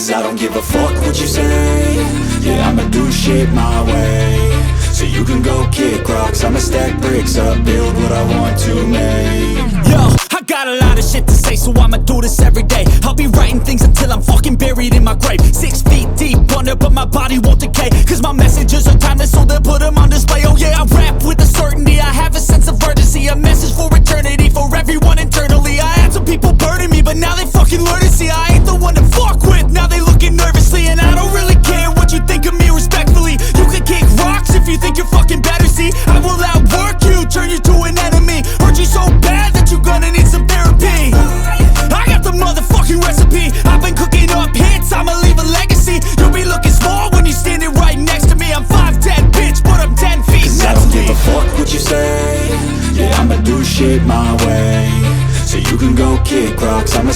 Cause I don't give a fuck what you say. Yeah, I'ma do shit my way. So you can go kick rocks, I'ma stack bricks up, build what I want to make. Yo, I got a lot of shit to say, so I'ma do this every day. I'll be writing things until I'm fucking buried in my grave. 6 feet deep under, but my body won't decay. Cause my messages are timeless, so they'll put them on display. Oh yeah, I rap with a certainty, I have a sense of urgency. A message for eternity, for everyone internally. I had some people burning me, but now they fucking learn to see I ain't the one to fuck with, now they looking nervously. And I don't really care what you think of me, respectfully. You can kick rocks if you think you're fucking better, see. I will outwork you, turn you to an enemy. Hurt you so bad that you're gonna need some therapy. I got the motherfucking recipe, I've been cooking up hits, I'ma leave a legacy. You'll be looking small when you're standing right next to me. I'm 5'10", bitch, but I'm 10 feet Cause next I don't to me. give a fuck what you say. Yeah, I'ma do shit my way. So you can go kick rocks, I'ma